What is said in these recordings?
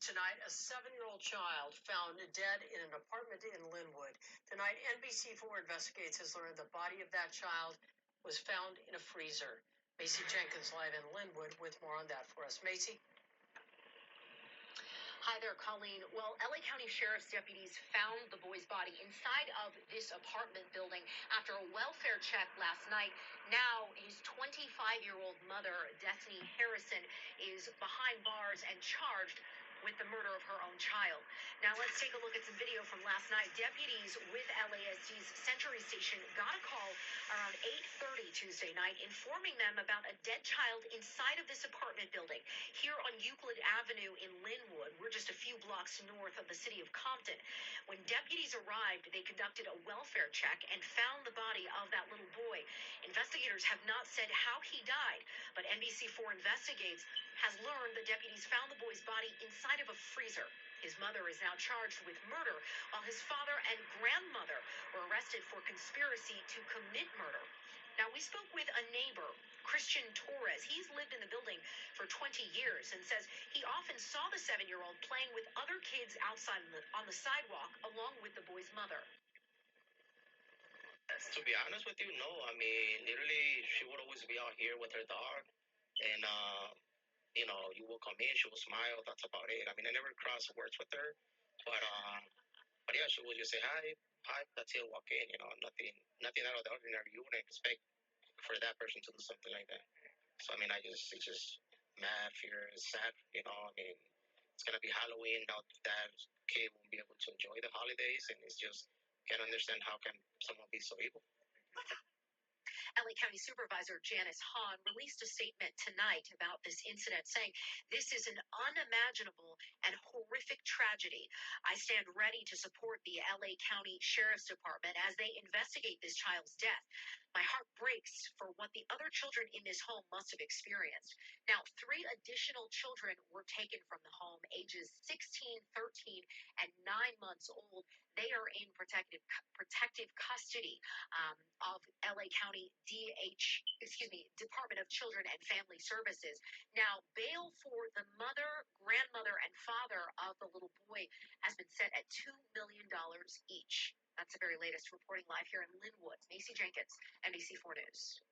Tonight, a 7-year-old child found dead in an apartment in Linwood. Tonight, NBC4 Investigates has learned the body of that child was found in a freezer. Macy Jenkins live in Linwood with more on that for us. Macy? Hi there, Colleen. Well, LA County Sheriff's deputies found the boy's body inside of this apartment building after a welfare check last night. Now, his 25-year-old mother, Destiny Harrison, is behind bars and charged with the murder of her own child. Now, let's take a look at some video from last night. Deputies with LASD's Century Station got a call around 8:30 Tuesday night informing them about a dead child inside of this apartment building here on Euclid Avenue in Linwood. We're just a few blocks north of the city of Compton. When deputies arrived, they conducted a welfare check and found the body of that little boy. Investigators have not said how he died, but NBC4 Investigates has learned the deputies found the boy's body inside of a freezer. His mother is now charged with murder, while his father and grandmother were arrested for conspiracy to commit murder. Now, we spoke with a neighbor, Christian Torres. He's lived in the building for 20 years and says he often saw the 7-year-old playing with other kids outside on the sidewalk along with the boy's mother. To be honest with you, no. I mean, literally, she would always be out here with her dog, and you will come in, she will smile. That's about it. I mean, I never crossed words with her, but yeah, she would just say hi. That's it. Walk in. Nothing out of the ordinary. You wouldn't expect for that person to do something like that. So I mean, it's just mad, fear, sad. I mean, it's gonna be Halloween now. That kid won't be able to enjoy the holidays, and it's just can't understand how can someone be so evil. LA County Supervisor Janice Hahn released a statement tonight about this incident, saying, "This is an unimaginable and horrific tragedy. I stand ready to support the LA County Sheriff's Department as they investigate this child's death. My heart breaks for what the other children in this home must have experienced." Now, 3 additional children were taken from the home, ages 16, 13, and 9 months old. They are in protective custody of LA County Department of Children and Family Services. Now, bail for the mother, grandmother, and father of the little boy has been set at $2 million each. That's the very latest. Reporting live here in Linwood, Macy Jenkins, NBC4 News.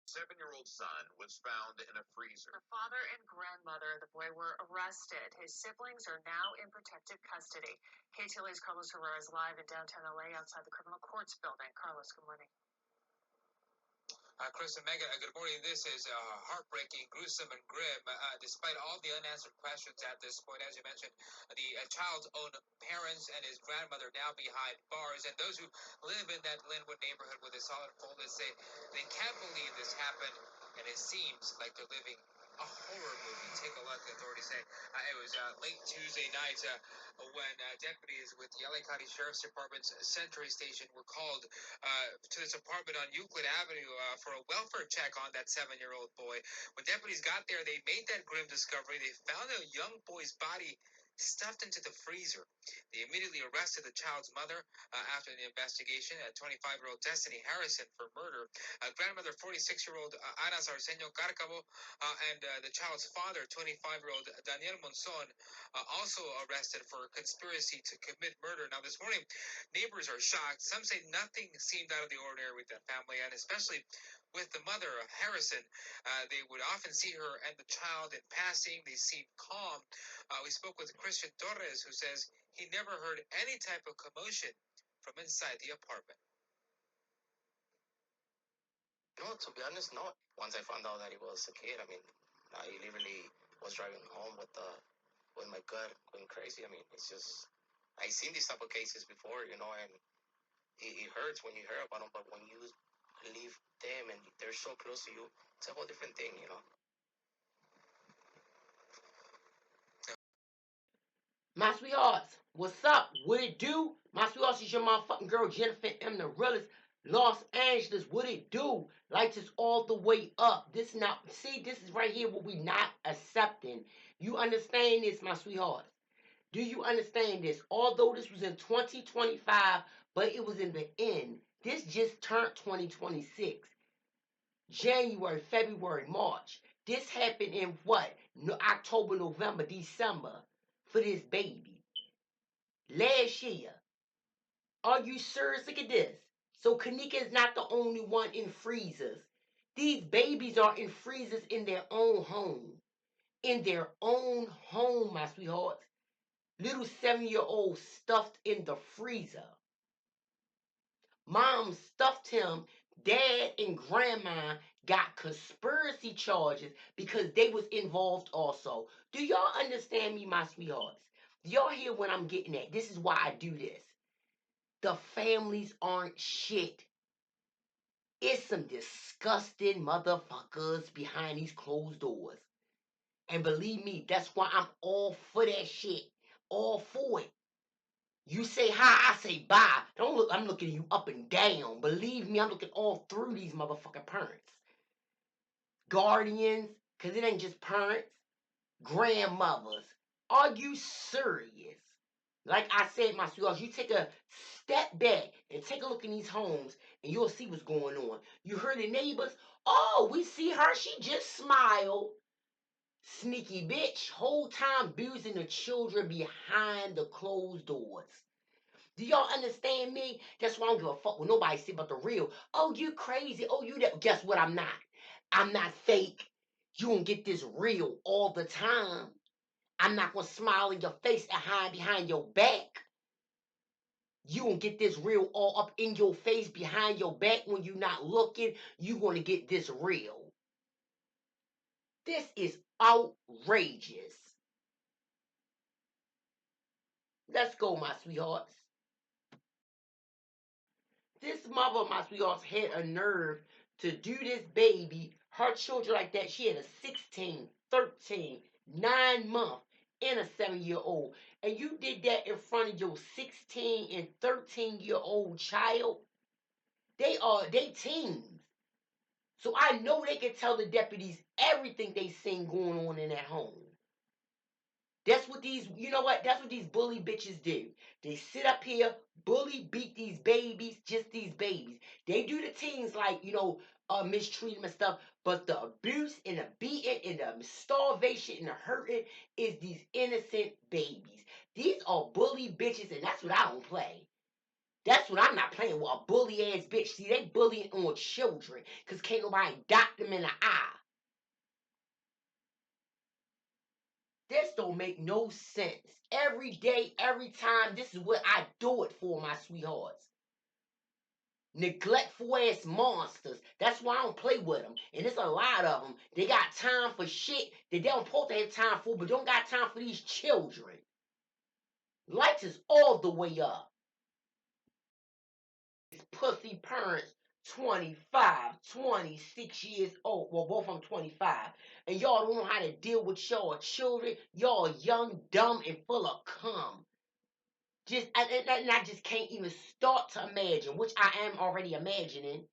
7-year-old son was found in a freezer. The father and grandmother of the boy were arrested. His siblings are now in protective custody. KTLA's Carlos Herrera is live in downtown LA outside the criminal courts building. Carlos, good morning. Chris and Megan, good morning. This is heartbreaking, gruesome, and grim. Despite all the unanswered questions at this point, as you mentioned, the child's own parents and his grandmother now behind bars, and those who live in that Linwood neighborhood with a solid coldness say they can't believe this happened, and it seems like they're living a horror movie. Take a look, authorities say. It was late Tuesday night when deputies with the LA County Sheriff's Department's Century Station were called to this apartment on Euclid Avenue for a welfare check on that 7-year-old boy. When deputies got there, they made that grim discovery. They found a young boy's body stuffed into the freezer. They immediately arrested the child's mother after the investigation, 25-year-old Destiny Harrison, for murder. Grandmother, 46-year-old Ana Sarceño Carcabo, and the child's father, 25-year-old Daniel Monzon, also arrested for conspiracy to commit murder. Now, this morning, neighbors are shocked. Some say nothing seemed out of the ordinary with that family, and especially with the mother, Harrison. They would often see her and the child in passing. They seemed calm. We spoke with Christian Torres, who says he never heard any type of commotion from inside the apartment. No, to be honest, no. Once I found out that he was a kid, I mean, I literally was driving home with my gut going crazy. I mean, it's just, I've seen these type of cases before, and it hurts when you hear about them, but when you leave them and they're so close to you, it's a whole different thing. My sweethearts, what's up? What it do? My sweethearts, is your motherfucking girl Jennifer M. the realest. Los Angeles, what it do? Lights is all the way up. This is right here what we not accepting. You understand this, my sweethearts? Do you understand this? Although this was in 2025, but it was in the end. This just turned 2026. January, February, March. This happened in what? October, November, December for this baby. Last year. Are you serious? Look at this. So Kanika is not the only one in freezers. These babies are in freezers in their own home. In their own home, my sweethearts. Little 7-year-old stuffed in the freezer. Mom stuffed him. Dad and grandma got conspiracy charges because they was involved also. Do y'all understand me, my sweethearts? Do y'all hear what I'm getting at? This is why I do this. The families aren't shit. It's some disgusting motherfuckers behind these closed doors. And believe me, that's why I'm all for that shit. All for it. You say hi, I say bye. Don't look, I'm looking you up and down. Believe me, I'm looking all through these motherfucking parents. Guardians, because it ain't just parents. Grandmothers. Are you serious? Like I said, my sweethearts, you take a step back and take a look in these homes and you'll see what's going on. You heard the neighbors? Oh, we see her. She just smiled. Sneaky bitch. Whole time abusing the children behind the closed doors. Do y'all understand me? That's why I don't give a fuck when nobody say about the real. Oh, you crazy. Oh, you that. Guess what? I'm not. I'm not fake. You don't get this real all the time. I'm not going to smile in your face and hide behind your back. You gonna get this real all up in your face behind your back when you're not looking. You gonna get this real. This is outrageous. Let's go, my sweethearts. This mother, my sweethearts, had a nerve to do this baby, her children like that. She had a 16, 13, 9-month, and a 7-year-old. And you did that in front of your 16 and 13-year-old child. They teens. So I know they can tell the deputies everything they seen going on in that home. That's what these, you know what? That's what these bully bitches do. They sit up here, bully, beat these babies, just these babies. They do the teens like, mistreat them and stuff. But the abuse and the beating and the starvation and the hurting is these innocent babies. These are bully bitches, and that's what I don't play. That's what I'm not playing with, a bully ass bitch. See, they bullying on children because can't nobody dot them in the eye. This don't make no sense. Every day, every time, this is what I do it for, my sweethearts. Neglectful ass monsters. That's why I don't play with them. And there's a lot of them. They got time for shit that they don't supposed to have time for, but don't got time for these children. Lights is all the way up. These pussy parents, 25, 26 years old. Well, both of them 25. And y'all don't know how to deal with y'all children. Y'all young, dumb, and full of cum. I just can't even start to imagine, which I am already imagining.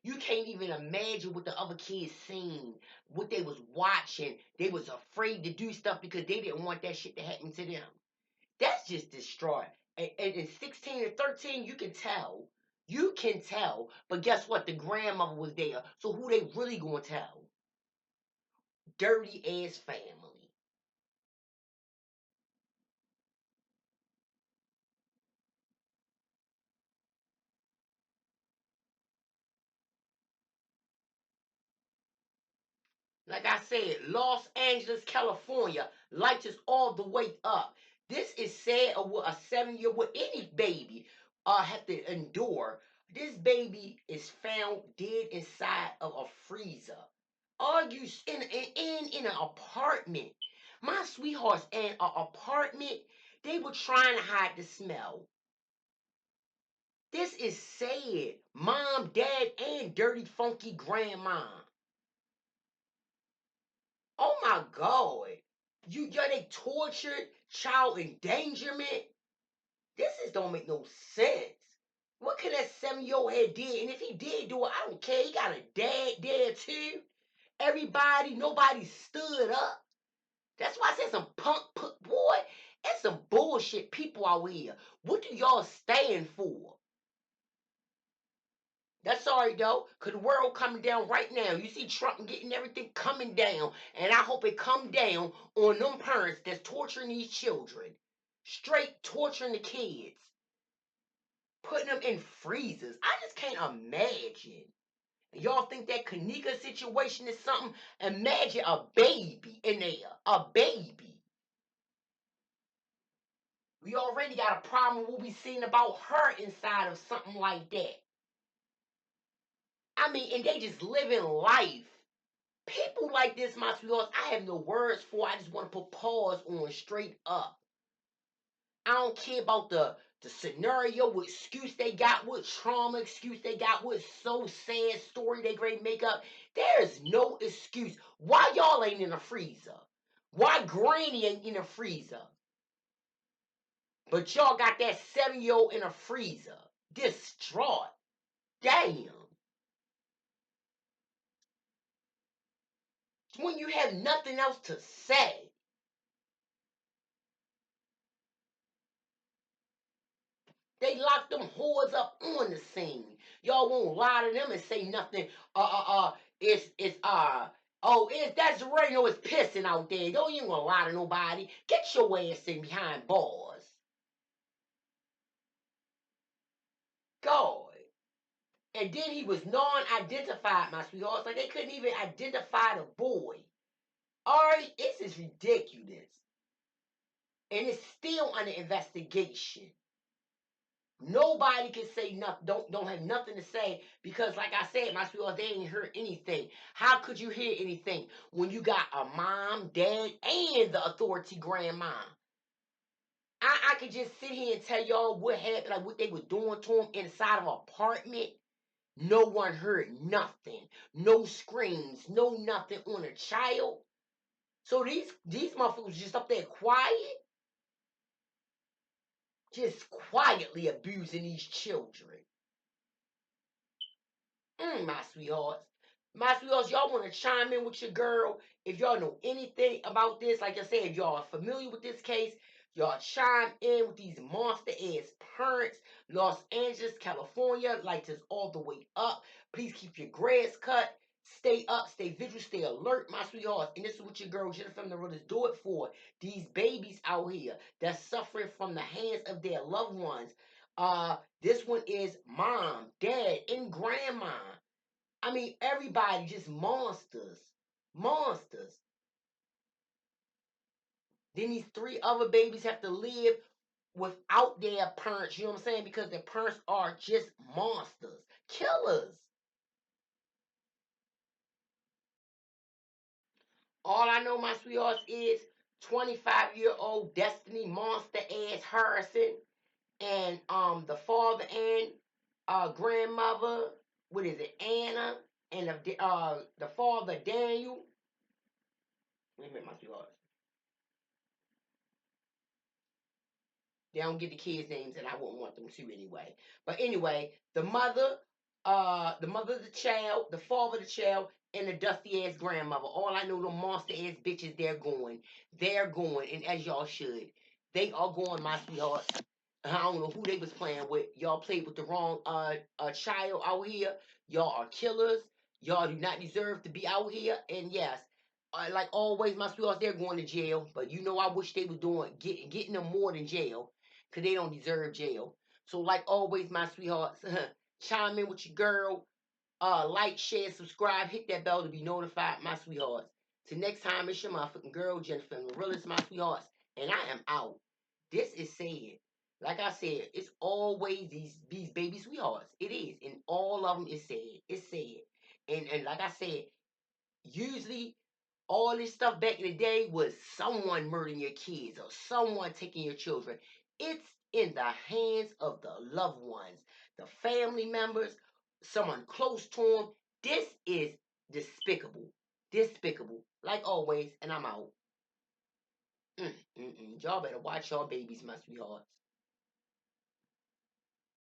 You can't even imagine what the other kids seen, what they was watching. They was afraid to do stuff because they didn't want that shit to happen to them. That's just destroyed. And in 16 and 13, you can tell. You can tell. But guess what? The grandmother was there. So who they really gonna tell? Dirty ass family. Like I said, Los Angeles, California, lights is all the way up. This is sad of what a 7-year with any baby have to endure. This baby is found dead inside of a freezer. Argue in an apartment. My sweethearts in an apartment, they were trying to hide the smell. This is sad. Mom, dad, and dirty, funky grandma. Oh my God. They tortured, child endangerment. This is don't make no sense. What could that 7-year-old had did? And if he did do it, I don't care. He got a dad there too. Everybody, nobody stood up. That's why I said some boy, and some bullshit people out here. What do y'all stand for? That's all right though, cause the world coming down right now. You see Trump getting everything coming down, and I hope it come down on them parents that's torturing these children, straight torturing the kids, putting them in freezers. I just can't imagine. Y'all think that Kanika situation is something? Imagine a baby in there, a baby. We already got a problem with what we seen about her inside of something like that. I mean, and they just living life. People like this, my sweethearts, I have no words for. I just want to put pause on straight up. I don't care about the scenario, what excuse they got, what trauma excuse they got, what so sad story they great make up. There's no excuse. Why y'all ain't in a freezer? Why Granny ain't in a freezer? But y'all got that 7-year-old in a freezer. Distraught. Damn. When you have nothing else to say. They locked them whores up on the scene. Y'all won't lie to them and say nothing. That's Reno is pissing out there. Don't even gonna lie to nobody. Get your ass in behind bars. God. And then he was non-identified, my sweethearts. Like they couldn't even identify the boy. Alright, this is ridiculous. And it's still under investigation. Nobody can say nothing, don't have nothing to say because, like I said, my sweetheart, they ain't heard anything. How could you hear anything when you got a mom, dad, and the authority grandma? I could just sit here and tell y'all what happened, like what they were doing to him inside of an apartment. No one heard nothing, no screams, no nothing on a child. So these motherfuckers just up there quiet, just quietly abusing these children. My sweethearts. My sweethearts, y'all want to chime in with your girl. If y'all know anything about this, like I said, if y'all are familiar with this case, y'all chime in with these monster ass parents. Los Angeles, California, like this all the way up. Please keep your grass cut. Stay up, stay vigilant, stay alert, my sweethearts. And this is what your girl Jennifer Meridas do it for. These babies out here that's suffering from the hands of their loved ones. This one is mom, dad, and grandma. I mean, everybody just monsters. Monsters. Then these 3 other babies have to live without their parents, you know what I'm saying? Because their parents are just monsters. Killers. All I know, my sweethearts, is 25-year-old Destiny Monster ass Harrison and the father and grandmother, what is it, Anna, and the father Daniel. Wait a minute, my sweethearts. They don't get the kids' names, and I wouldn't want them to anyway. But anyway, the mother of the child, the father of the child, and the dusty ass grandmother. All I know, the monster ass bitches, they're going. They're going, and as y'all should. They are going, my sweetheart. I don't know who they was playing with. Y'all played with the wrong child out here. Y'all are killers. Y'all do not deserve to be out here. And yes, like always, my sweethearts, they're going to jail. But you know, I wish they were getting them more than jail, because they don't deserve jail. So like always, my sweethearts, chime in with your girl. Like, share, subscribe, hit that bell to be notified, my sweethearts. Till next time, it's your motherfucking girl, Jennifer Marillis, my sweethearts. And I am out. This is sad. Like I said, it's always these baby sweethearts. It is. And all of them is sad. It's sad. And like I said, usually all this stuff back in the day was someone murdering your kids or someone taking your children. It's in the hands of the loved ones, the family members, someone close to them. This is despicable. Despicable. Like always, and I'm out. Y'all better watch your babies, my sweethearts.